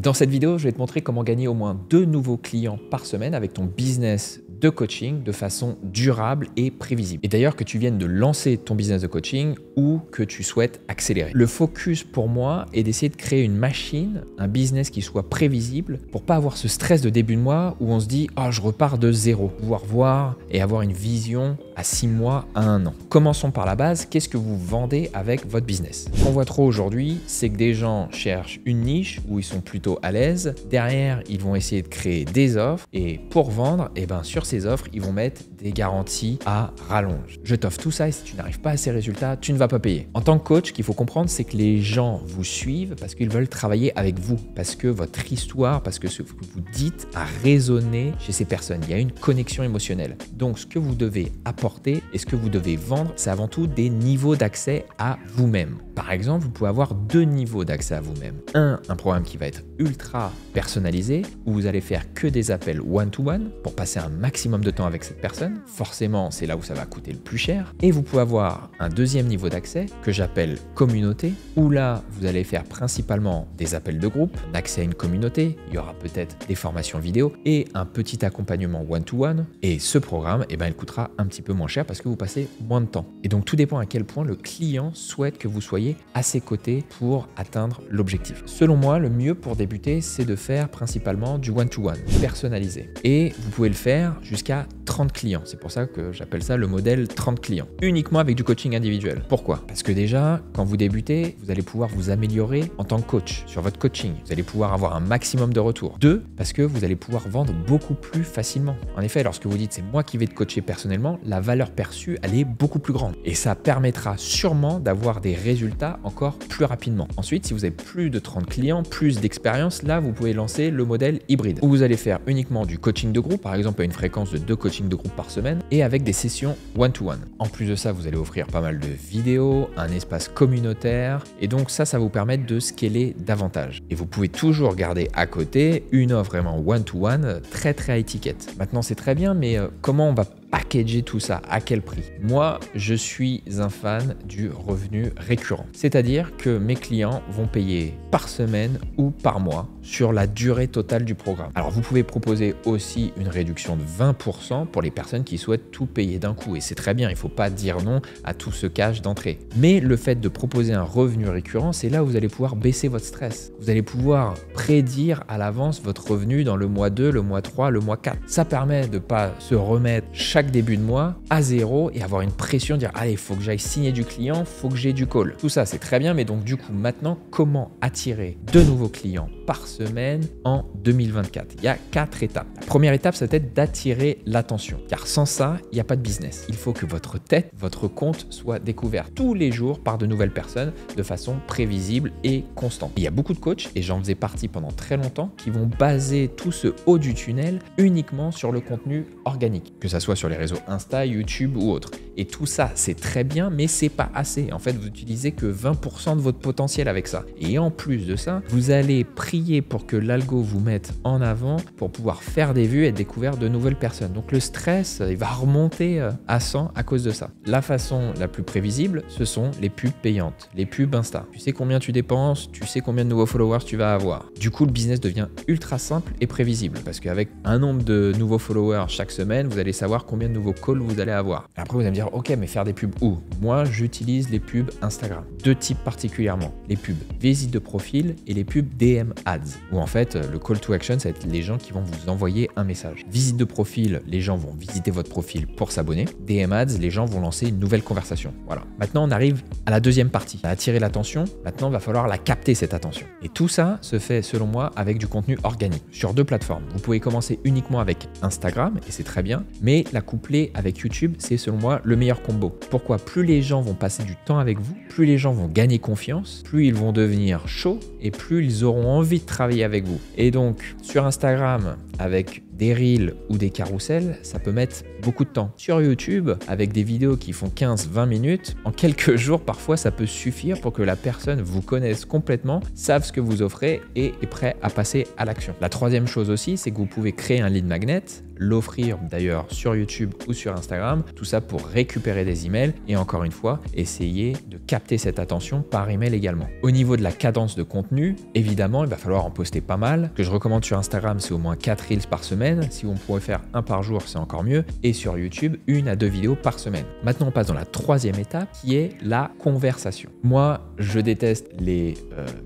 Dans cette vidéo, je vais te montrer comment gagner au moins 2 nouveaux clients par semaine avec ton business de coaching de façon durable et prévisible. Et d'ailleurs, que tu viennes de lancer ton business de coaching ou que tu souhaites accélérer. Le focus pour moi est d'essayer de créer une machine, un business qui soit prévisible pour pas avoir ce stress de début de mois où on se dit « Oh, je repars de zéro ». Pouvoir voir et avoir une vision à 6 mois, à 1 an. Commençons par la base. Qu'est-ce que vous vendez avec votre business? Ce qu'on voit trop aujourd'hui, c'est que des gens cherchent une niche où ils sont plutôt à l'aise. Derrière, ils vont essayer de créer des offres et pour vendre, sur ces offres, ils vont mettre des garanties à rallonge. Je t'offre tout ça et si tu n'arrives pas à ces résultats, tu ne vas pas payer. En tant que coach, ce qu'il faut comprendre, c'est que les gens vous suivent parce qu'ils veulent travailler avec vous, parce que votre histoire, parce que ce que vous dites a résonné chez ces personnes. Il y a une connexion émotionnelle. Donc, ce que vous devez apporter et ce que vous devez vendre, c'est avant tout des niveaux d'accès à vous-même. Par exemple, vous pouvez avoir 2 niveaux d'accès à vous-même. Un programme qui va être ultra personnalisé, où vous allez faire que des appels one-to-one pour passer un maximum de temps avec cette personne. Forcément, c'est là où ça va coûter le plus cher. Et vous pouvez avoir un deuxième niveau d'accès que j'appelle communauté, où là, vous allez faire principalement des appels de groupe, un accès à une communauté, il y aura peut-être des formations vidéo et un petit accompagnement one-to-one. Et ce programme, il coûtera un petit peu moins cher parce que vous passez moins de temps. Et donc, tout dépend à quel point le client souhaite que vous soyez à ses côtés pour atteindre l'objectif. Selon moi, le mieux pour débuter, c'est de faire principalement du one-to-one, personnalisé. Et vous pouvez le faire jusqu'à 30 clients. C'est pour ça que j'appelle ça le modèle 30 clients. Uniquement avec du coaching individuel. Pourquoi? Parce que déjà, quand vous débutez, vous allez pouvoir vous améliorer en tant que coach sur votre coaching. Vous allez pouvoir avoir un maximum de retours. 2, parce que vous allez pouvoir vendre beaucoup plus facilement. En effet, lorsque vous dites c'est moi qui vais te coacher personnellement, la valeur perçue, elle est beaucoup plus grande. Et ça permettra sûrement d'avoir des résultats encore plus rapidement. Ensuite, si vous avez plus de 30 clients, plus d'expérience, là, vous pouvez lancer le modèle hybride où vous allez faire uniquement du coaching de groupe, par exemple à une fréquence de 2 coachings de groupe par semaine et avec des sessions one-to-one. En plus de ça, vous allez offrir pas mal de vidéos, un espace communautaire et donc ça vous permet de scaler davantage. Et vous pouvez toujours garder à côté une offre vraiment one-to-one très à étiquette. Maintenant, c'est très bien, mais comment on va packager tout ça? À quel prix? Moi, je suis un fan du revenu récurrent. C'est-à-dire que mes clients vont payer par semaine ou par mois sur la durée totale du programme. Alors, vous pouvez proposer aussi une réduction de 20% pour les personnes qui souhaitent tout payer d'un coup. Et c'est très bien, il ne faut pas dire non à tout ce cash d'entrée. Mais le fait de proposer un revenu récurrent, c'est là où vous allez pouvoir baisser votre stress. Vous allez pouvoir prédire à l'avance votre revenu dans le mois 2, le mois 3, le mois 4. Ça permet de ne pas se remettre chaque début de mois à zéro et avoir une pression de dire allez, il faut que j'aille signer du client, il faut que j'ai du call. Tout ça, c'est très bien, mais donc du coup, maintenant, comment attirer de nouveaux clients par semaine en 2024? Il y a 4 étapes. La première étape, ça va être d'attirer l'attention, car sans ça, il n'y a pas de business. Il faut que votre tête, votre compte soit découvert tous les jours par de nouvelles personnes de façon prévisible et constante. Il y a beaucoup de coachs, et j'en faisais partie pendant très longtemps, qui vont baser tout ce haut du tunnel uniquement sur le contenu organique, que ça soit sur les réseaux Insta, YouTube ou autres. Et tout ça, c'est très bien, mais c'est pas assez. En fait, vous utilisez que 20% de votre potentiel avec ça. Et en plus de ça, vous allez prier pour que l'algo vous mette en avant pour pouvoir faire des vues et découvrir de nouvelles personnes. Donc le stress, il va remonter à 100 à cause de ça. La façon la plus prévisible, ce sont les pubs payantes, les pubs Insta. Tu sais combien tu dépenses, tu sais combien de nouveaux followers tu vas avoir. Du coup, le business devient ultra simple et prévisible parce qu'avec un nombre de nouveaux followers chaque semaine, vous allez savoir combien de nouveaux calls vous allez avoir. Après, vous allez me dire, ok, mais faire des pubs où? Moi, j'utilise les pubs Instagram. 2 types particulièrement. Les pubs visite de profil et les pubs DM Ads. Où en fait, le call to action, ça va être les gens qui vont vous envoyer un message. Visite de profil, les gens vont visiter votre profil pour s'abonner. DM Ads, les gens vont lancer une nouvelle conversation. Voilà. Maintenant, on arrive à la deuxième partie. À attirer l'attention. Maintenant, il va falloir la capter, cette attention. Et tout ça se fait, selon moi, avec du contenu organique. Sur 2 plateformes. Vous pouvez commencer uniquement avec Instagram, et c'est très bien, mais la coupler avec YouTube, c'est selon moi le meilleur combo. Pourquoi? Plus les gens vont passer du temps avec vous, plus les gens vont gagner confiance, plus ils vont devenir chauds et plus ils auront envie de travailler avec vous. Et donc, sur Instagram, avec des reels ou des carousels, ça peut mettre beaucoup de temps. Sur YouTube, avec des vidéos qui font 15-20 minutes, en quelques jours, parfois, ça peut suffire pour que la personne vous connaisse complètement, sache ce que vous offrez et est prêt à passer à l'action. La troisième chose aussi, c'est que vous pouvez créer un lead magnet l'offrir d'ailleurs sur YouTube ou sur Instagram. Tout ça pour récupérer des emails et encore une fois, essayer de capter cette attention par email également. Au niveau de la cadence de contenu, évidemment, il va falloir en poster pas mal. Ce que je recommande sur Instagram, c'est au moins 4 Reels par semaine. Si on pourrait faire un par jour, c'est encore mieux. Et sur YouTube, 1 à 2 vidéos par semaine. Maintenant, on passe dans la troisième étape qui est la conversation. Moi, je déteste les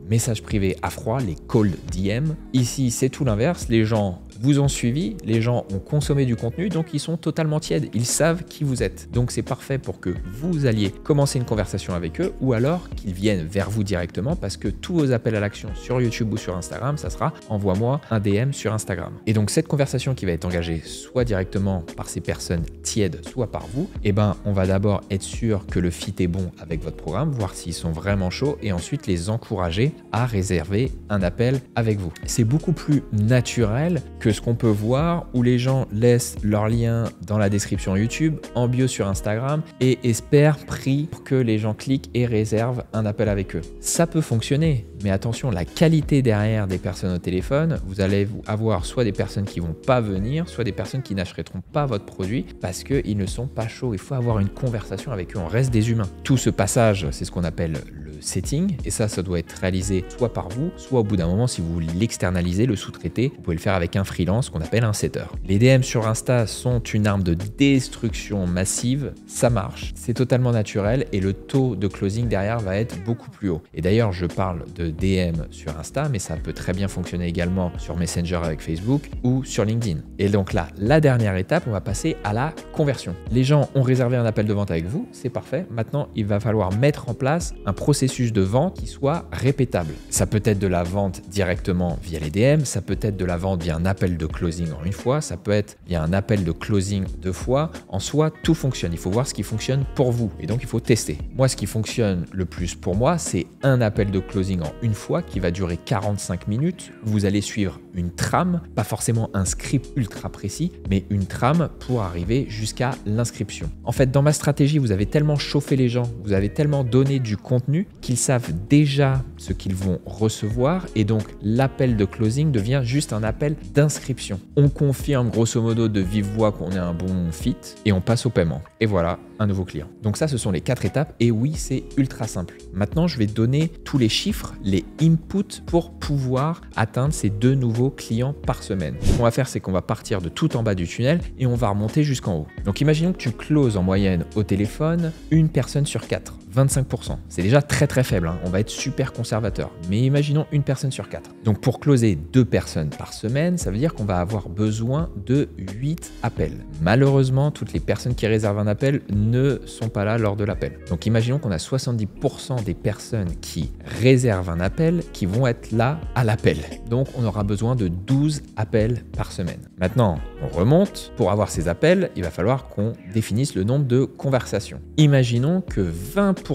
messages privés à froid, les cold DM. Ici, c'est tout l'inverse. Les gens vous ont suivi, les gens ont consommé du contenu, donc ils sont totalement tièdes. Ils savent qui vous êtes. Donc c'est parfait pour que vous alliez commencer une conversation avec eux ou alors qu'ils viennent vers vous directement parce que tous vos appels à l'action sur YouTube ou sur Instagram, ça sera envoie-moi un DM sur Instagram. Et donc cette conversation qui va être engagée soit directement par ces personnes tièdes, soit par vous, eh ben on va d'abord être sûr que le fit est bon avec votre programme, voir s'ils sont vraiment chauds et ensuite les encourager à réserver un appel avec vous. C'est beaucoup plus naturel que ce qu'on peut voir où les gens laissent leur lien dans la description YouTube, en bio sur Instagram et espèrent prix pour que les gens cliquent et réservent un appel avec eux. Ça peut fonctionner, mais attention, la qualité derrière des personnes au téléphone, vous allez avoir soit des personnes qui vont pas venir, soit des personnes qui n'achèteront pas votre produit parce qu'ils ne sont pas chauds. Il faut avoir une conversation avec eux, on reste des humains. Tout ce passage, c'est ce qu'on appelle le setting et ça doit être réalisé soit par vous, soit au bout d'un moment si vous l'externalisez, le sous-traiter, vous pouvez le faire avec un freelance qu'on appelle un setter. Les DM sur Insta sont une arme de destruction massive, ça marche, c'est totalement naturel et le taux de closing derrière va être beaucoup plus haut. Et d'ailleurs, je parle de DM sur Insta, mais ça peut très bien fonctionner également sur Messenger avec Facebook ou sur LinkedIn. Et donc là, la dernière étape, on va passer à la conversion. Les gens ont réservé un appel de vente avec vous, c'est parfait. Maintenant, il va falloir mettre en place un processus de vente qui soit répétable. Ça peut être de la vente directement via les DM, ça peut être de la vente via un appel de closing en une fois, ça peut être via un appel de closing 2 fois. En soi, tout fonctionne. Il faut voir ce qui fonctionne pour vous et donc il faut tester. Moi, ce qui fonctionne le plus pour moi, c'est un appel de closing en une fois qui va durer 45 minutes. Vous allez suivre une trame, pas forcément un script ultra précis, mais une trame pour arriver jusqu'à l'inscription. En fait, dans ma stratégie, vous avez tellement chauffé les gens, vous avez tellement donné du contenu qu'ils savent déjà ce qu'ils vont recevoir et donc l'appel de closing devient juste un appel d'inscription. On confirme grosso modo de vive voix qu'on est un bon fit et on passe au paiement. Et voilà, un nouveau client. Donc ça, ce sont les 4 étapes et oui, c'est ultra simple. Maintenant, je vais donner tous les chiffres, les inputs pour pouvoir atteindre ces 2 nouveaux clients par semaine. Ce qu'on va faire, c'est qu'on va partir de tout en bas du tunnel et on va remonter jusqu'en haut. Donc imaginons que tu closes en moyenne au téléphone une personne sur 4. 25%. C'est déjà très très faible, hein. On va être super conservateur. Mais imaginons une personne sur 4. Donc pour closer 2 personnes par semaine, ça veut dire qu'on va avoir besoin de 8 appels. Malheureusement, toutes les personnes qui réservent un appel ne sont pas là lors de l'appel. Donc imaginons qu'on a 70% des personnes qui réservent un appel qui vont être là à l'appel. Donc on aura besoin de 12 appels par semaine. Maintenant, on remonte. Pour avoir ces appels, il va falloir qu'on définisse le nombre de conversations. Imaginons que 20%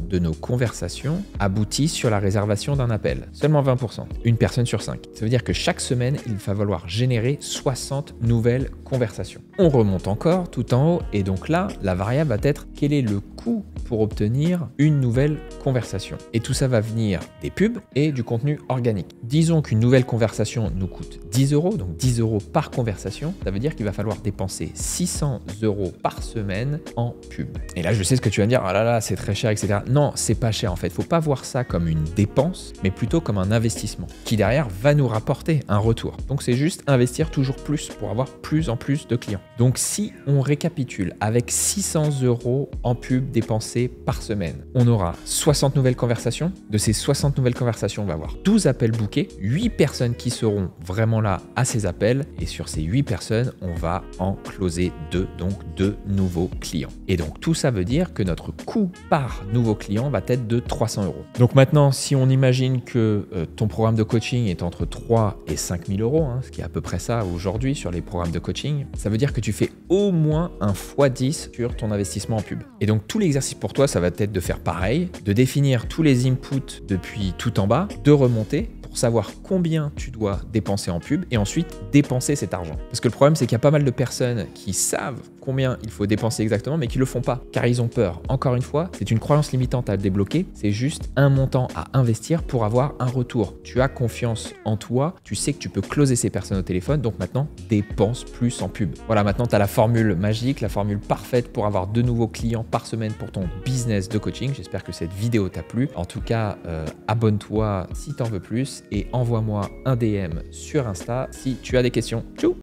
de nos conversations aboutissent sur la réservation d'un appel. Seulement 20%. Une personne sur 5. Ça veut dire que chaque semaine, il va falloir générer 60 nouvelles conversations. On remonte encore tout en haut et donc là, la variable va être quel est le coût pour obtenir une nouvelle conversation. Et tout ça va venir des pubs et du contenu organique. Disons qu'une nouvelle conversation nous coûte 10 €, donc 10 € par conversation. Ça veut dire qu'il va falloir dépenser 600 € par semaine en pub. Et là, je sais ce que tu vas me dire, ah là là, c'est très cher, etc. Non, c'est pas cher en fait. Faut pas voir ça comme une dépense, mais plutôt comme un investissement qui derrière va nous rapporter un retour. Donc c'est juste investir toujours plus pour avoir plus en plus de clients. Donc si on récapitule avec 600 € en pub dépensés par semaine, on aura 60 nouvelles conversations. De ces 60 nouvelles conversations, on va avoir 12 appels bookés, 8 personnes qui seront vraiment là à ces appels et sur ces 8 personnes, on va en closer 2, donc 2 nouveaux clients. Et donc tout ça veut dire que notre coût par nouveau client va être de 300 €. Donc maintenant, si on imagine que ton programme de coaching est entre 3 et 5 000 €, hein, ce qui est à peu près ça aujourd'hui sur les programmes de coaching, ça veut dire que tu fais au moins un x10 sur ton investissement en pub. Et donc tout l'exercice pour toi, ça va être de faire pareil, de définir tous les inputs depuis tout en bas, de remonter pour pour savoir combien tu dois dépenser en pub et ensuite dépenser cet argent. Parce que le problème, c'est qu'il y a pas mal de personnes qui savent combien il faut dépenser exactement, mais qui le font pas, car ils ont peur. Encore une fois, c'est une croyance limitante à débloquer, c'est juste un montant à investir pour avoir un retour. Tu as confiance en toi, tu sais que tu peux closer ces personnes au téléphone, donc maintenant, dépense plus en pub. Voilà, maintenant, tu as la formule magique, la formule parfaite pour avoir 2 nouveaux clients par semaine pour ton business de coaching. J'espère que cette vidéo t'a plu. En tout cas, abonne-toi si tu en veux plus et envoie-moi un DM sur Insta si tu as des questions. Tchou!